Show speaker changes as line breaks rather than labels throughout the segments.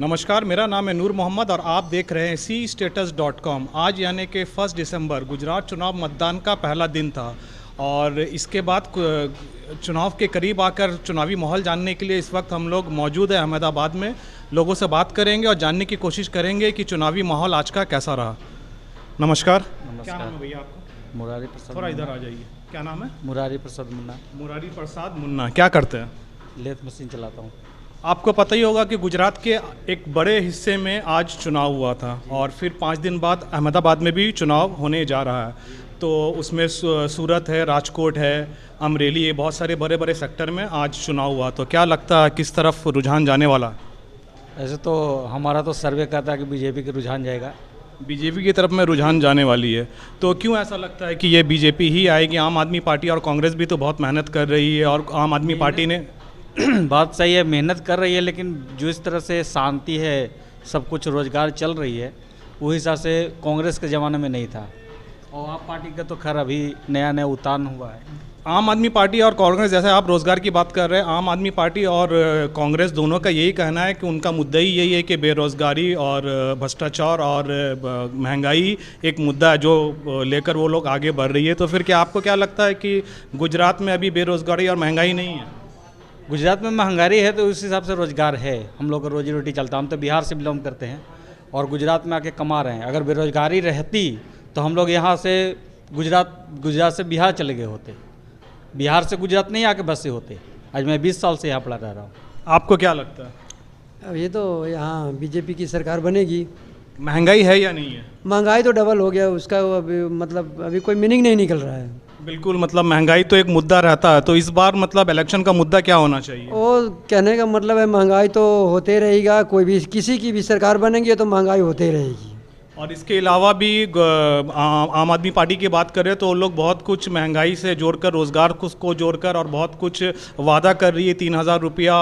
नमस्कार, मेरा नाम है नूर मोहम्मद और आप देख रहे हैं CStatus.com। आज यानी कि 1 दिसंबर गुजरात चुनाव मतदान का पहला दिन था और इसके बाद चुनाव के करीब आकर चुनावी माहौल जानने के लिए इस वक्त हम लोग मौजूद हैं अहमदाबाद में। लोगों से बात करेंगे और जानने की कोशिश करेंगे कि चुनावी माहौल आज का कैसा रहा। नमस्कार। क्या नाम है भैया आपका?
मुरारी प्रसाद।
थोड़ा इधर आ जाइए। क्या नाम है?
मुरारी प्रसाद मुन्ना।
मुरारी प्रसाद मुन्ना। क्या करते हैं?
लेथ मशीन चलाता हूँ।
आपको पता ही होगा कि गुजरात के एक बड़े हिस्से में आज चुनाव हुआ था और फिर 5 दिन बाद अहमदाबाद में भी चुनाव होने जा रहा है। तो उसमें सूरत है, राजकोट है, अमरेली, ये बहुत सारे बड़े बड़े सेक्टर में आज चुनाव हुआ। तो क्या लगता है किस तरफ रुझान जाने वाला है?
ऐसे तो हमारा तो सर्वे कहता है कि बीजेपी के रुझान जाएगा।
बीजेपी की तरफ में रुझान जाने वाली है। तो क्यों ऐसा लगता है कि ये बीजेपी ही आएगी? आम आदमी पार्टी और कांग्रेस भी तो बहुत मेहनत कर रही है और आम आदमी पार्टी ने
बात सही है, मेहनत कर रही है, लेकिन जो इस तरह से शांति है, सब कुछ रोजगार चल रही है, वो हिसाब से कांग्रेस के ज़माने में नहीं था। और आप पार्टी का तो खैर अभी नया नया उतान हुआ है।
आम आदमी पार्टी और कांग्रेस, जैसे आप रोजगार की बात कर रहे हैं, आम आदमी पार्टी और कांग्रेस दोनों का यही कहना है कि उनका मुद्दा ही यही है कि बेरोजगारी और भ्रष्टाचार और महंगाई एक मुद्दा है जो लेकर वो लोग आगे बढ़ रही है। तो फिर क्या आपको क्या लगता है कि गुजरात में अभी बेरोजगारी और महंगाई नहीं है?
गुजरात में महंगाई है तो उस हिसाब से रोजगार है, हम लोग का रोजी रोटी चलता है। हम तो बिहार से बिलोंग करते हैं और गुजरात में आके कमा रहे हैं। अगर बेरोजगारी रहती तो हम लोग यहाँ से गुजरात से बिहार चले गए होते, बिहार से गुजरात नहीं आके बसे होते। आज मैं 20 साल से यहाँ पढ़ा रह रहा हूँ।
आपको क्या लगता है?
अब ये तो यहाँ बीजेपी की सरकार बनेगी।
महंगाई है या नहीं है?
महंगाई तो डबल हो गया उसका, अभी मतलब अभी कोई मीनिंग नहीं निकल रहा है।
बिल्कुल, मतलब महंगाई तो एक मुद्दा रहता है। तो इस बार मतलब इलेक्शन का मुद्दा क्या होना चाहिए?
और कहने का मतलब है महंगाई तो होते रहेगा, कोई भी किसी की भी सरकार बनेगी तो महंगाई होते रहेगी।
और इसके अलावा भी आम आदमी पार्टी की बात करें तो वो लोग बहुत कुछ महंगाई से जोड़कर, रोज़गार को जोड़कर और बहुत कुछ वादा कर रही है। 3000 रुपया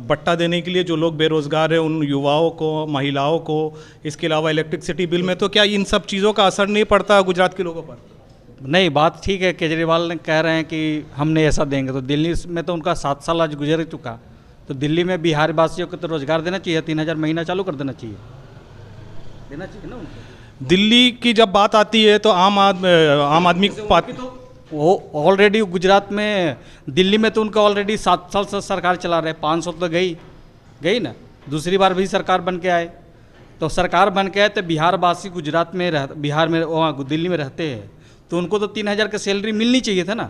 बट्टा देने के लिए जो लोग बेरोज़गार हैं उन युवाओं को, महिलाओं को। इसके अलावा इलेक्ट्रिसिटी बिल में, तो क्या इन सब चीज़ों का असर नहीं पड़ता गुजरात के लोगों पर?
नहीं, बात ठीक है। केजरीवाल ने कह रहे हैं कि हमने ऐसा देंगे, तो दिल्ली में तो उनका 7 साल आज गुजर चुका। तो दिल्ली में बिहार वासियों को तो रोजगार देना चाहिए, 3000 महीना चालू कर देना चाहिए ना उनको।
दिल्ली की जब बात आती है तो आम आदमी पार्टी
तो वो ऑलरेडी गुजरात में, दिल्ली में तो उनका ऑलरेडी 7 साल से सरकार चला रहे। 500 तो गई ना, दूसरी बार भी सरकार बन के आए। तो सरकार बन के आए तो बिहार वासी गुजरात में बिहार में वहाँ दिल्ली में रहते हैं, तो उनको तो 3000 का सैलरी मिलनी चाहिए था ना,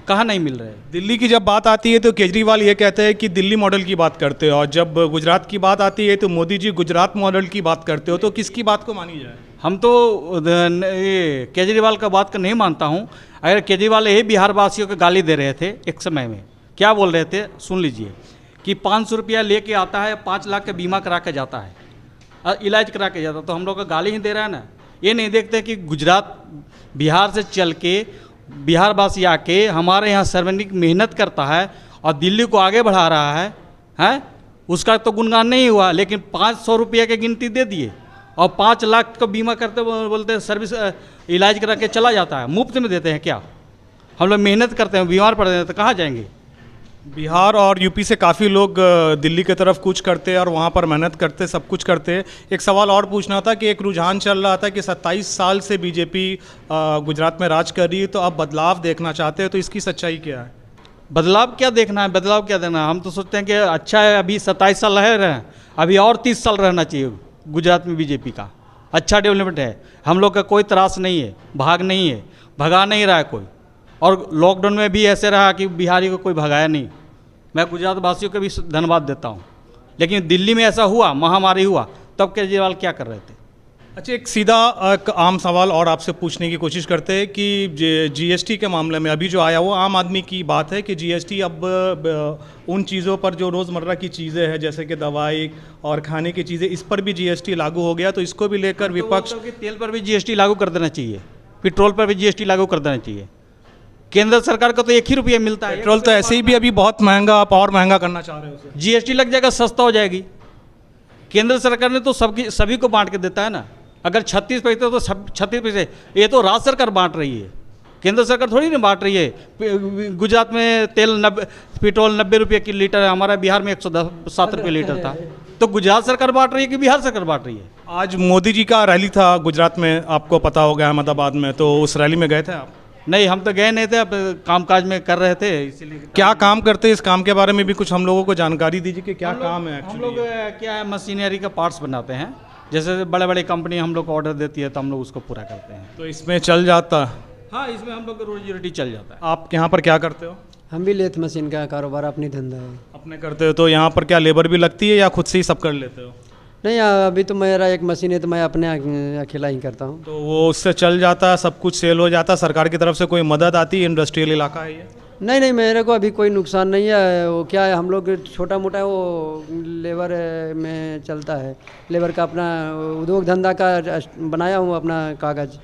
कहाँ नहीं मिल रहा है।
दिल्ली की जब बात आती है तो केजरीवाल ये कहते हैं कि दिल्ली मॉडल की बात करते हो, और जब गुजरात की बात आती है तो मोदी जी गुजरात मॉडल की बात करते हो। तो किसकी बात को मानी जाए? हम
तो ये केजरीवाल का बात का नहीं मानता हूँ। अगर केजरीवाल यही बिहार वासियों को गाली दे रहे थे एक समय में, क्या बोल रहे थे सुन लीजिए, कि 500 रुपया लेके आता है, 5 लाख का बीमा करा के जाता है, इलाज करा के जाता है, तो हम लोग का गाली ही दे रहा है ना। ये नहीं देखते कि गुजरात बिहार से चल के बिहार वासी आके हमारे यहाँ सर्वाधिक मेहनत करता है और दिल्ली को आगे बढ़ा रहा है, उसका तो गुणगान नहीं हुआ। लेकिन 500 रुपये की गिनती दे दिए और 5 लाख का बीमा करते बोलते हैं सर्विस इलाज करा के चला जाता है। मुफ्त में देते हैं क्या? हम लोग मेहनत करते हैं, बीमार पड़ते हैं तो कहाँ जाएंगे?
बिहार और यूपी से काफ़ी लोग दिल्ली की तरफ कूच करते हैं और वहाँ पर मेहनत करते, सब कुछ करते हैं। एक सवाल और पूछना था कि एक रुझान चल रहा था कि 27 साल से बीजेपी गुजरात में राज कर रही है, तो अब बदलाव देखना चाहते हैं, तो इसकी सच्चाई क्या है?
बदलाव क्या देखना है? बदलाव क्या देना है? हम तो सोचते हैं कि अच्छा है, अभी 27 साल रह रहे हैं, अभी और 30 साल रहना चाहिए गुजरात में बीजेपी का। अच्छा डेवलपमेंट है, हम लोग का कोई त्रास नहीं है, भाग नहीं है, भगा नहीं रहा है कोई। और लॉकडाउन में भी ऐसे रहा कि बिहारी को कोई भगाया नहीं। मैं गुजरात वासियों को भी धन्यवाद देता हूँ। लेकिन दिल्ली में ऐसा हुआ, महामारी हुआ, तब केजरीवाल क्या कर रहे थे?
अच्छा, एक सीधा एक आम सवाल और आपसे पूछने की कोशिश करते हैं कि जीएसटी के मामले में अभी जो आया वो आम आदमी की बात है कि जीएसटी अब उन चीज़ों पर जो रोज़मर्रा की चीज़ें हैं जैसे कि दवाई और खाने की चीज़ें, इस पर भी जीएसटी लागू हो गया। तो इसको भी लेकर विपक्ष,
तेल पर भी जीएसटी लागू कर देना चाहिए, पेट्रोल पर भी जीएसटी लागू कर देना चाहिए। केंद्र सरकार का तो 1 ही रुपया मिलता है।
पेट्रोल तो ऐसे ही भी अभी बहुत महंगा, आप और महंगा करना चाह रहे हो उसे।
जीएसटी लग जाएगा, सस्ता हो जाएगी। केंद्र सरकार ने तो सभी को बांट के देता है ना। अगर 36 पैसे तो 36 पैसे, ये तो राज्य सरकार बांट रही है। केंद्र सरकार थोड़ी ना बांट रही है। गुजरात में पेट्रोल 90 रुपये की लीटर है, हमारा बिहार में 107 रुपये लीटर था। तो गुजरात सरकार बांट रही है कि बिहार सरकार बांट रही है?
आज मोदी जी का रैली था गुजरात में, आपको पता होगा, अहमदाबाद में, तो उस रैली में गए थे आप?
नहीं, हम तो गए नहीं थे, अब कामकाज में कर रहे थे, इसीलिए।
क्या काम करते हैं, इस काम के बारे में भी कुछ हम लोगों को जानकारी दीजिए कि क्या काम है
हम लोग
एक्चुअली?
क्या है, मशीनरी का पार्ट्स बनाते हैं। जैसे बड़े बड़े कंपनी हम लोग को ऑर्डर देती है तो हम लोग उसको पूरा करते हैं।
तो इसमें चल जाता?
हाँ, इसमें हम लोग का रोजी रोटी चल जाता है।
आप यहाँ पर क्या करते हो?
हम भी लेथ मशीन का कारोबार अपनी धंधा है।
अपने करते हो? तो यहाँ पर क्या लेबर भी लगती है या खुद से ही सब कर लेते हो?
नहीं, अभी तो मेरा एक मशीन है तो मैं अपने अकेला ही करता हूँ।
तो वो उससे चल जाता है, सब कुछ सेल हो जाता है? सरकार की तरफ से कोई मदद आती है? इंडस्ट्रियल इलाका है ये?
नहीं, मेरे को अभी कोई नुकसान नहीं है। वो क्या है, हम लोग छोटा मोटा वो लेबर में चलता है। लेबर का अपना उद्योग धंधा का बनाया हूँ, अपना कागज़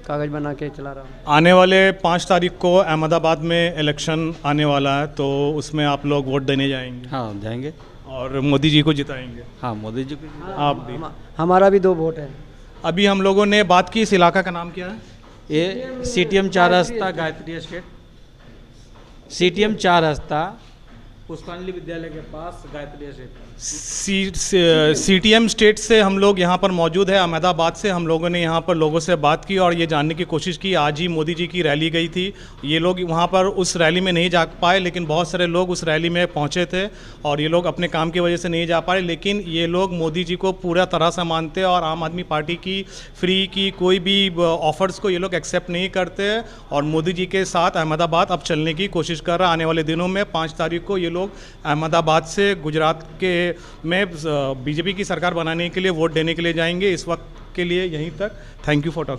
बना के चला रहा हूँ।
आने वाले 5 तारीख को अहमदाबाद में इलेक्शन आने वाला है, तो उसमें आप लोग वोट देने जाएंगे
हाँ, जाएंगे
और मोदी जी को जिताएंगे?
हाँ, मोदी जी को।
आप भी?
हमारा भी 2 वोट है।
अभी हम लोगों ने बात की, इस इलाका का नाम क्या है?
ये CTM 4 रास्ता गायत्री एस्टेट, CTM 4 रास्ता पुष्पांजलि विद्यालय के पास गायत्री एस्टेट।
CTM स्टेट से हम लोग यहाँ पर मौजूद है, अहमदाबाद से। हम लोगों ने यहाँ पर लोगों से बात की और ये जानने की कोशिश की। आज ही मोदी जी की रैली गई थी, ये लोग वहाँ पर उस रैली में नहीं जा पाए, लेकिन बहुत सारे लोग उस रैली में पहुँचे थे और ये लोग अपने काम की वजह से नहीं जा पाए। लेकिन ये लोग मोदी जी को पूरा तरह से मानते हैं और आम आदमी पार्टी की फ्री की कोई भी ऑफर्स को ये लोग एक्सेप्ट नहीं करते हैं और मोदी जी के साथ अहमदाबाद अब चलने की कोशिश कर रहा है। आने वाले दिनों में 5 तारीख को ये लोग अहमदाबाद से गुजरात के में बीजेपी की सरकार बनाने के लिए वोट देने के लिए जाएंगे। इस वक्त के लिए यहीं तक। Thank you for talking.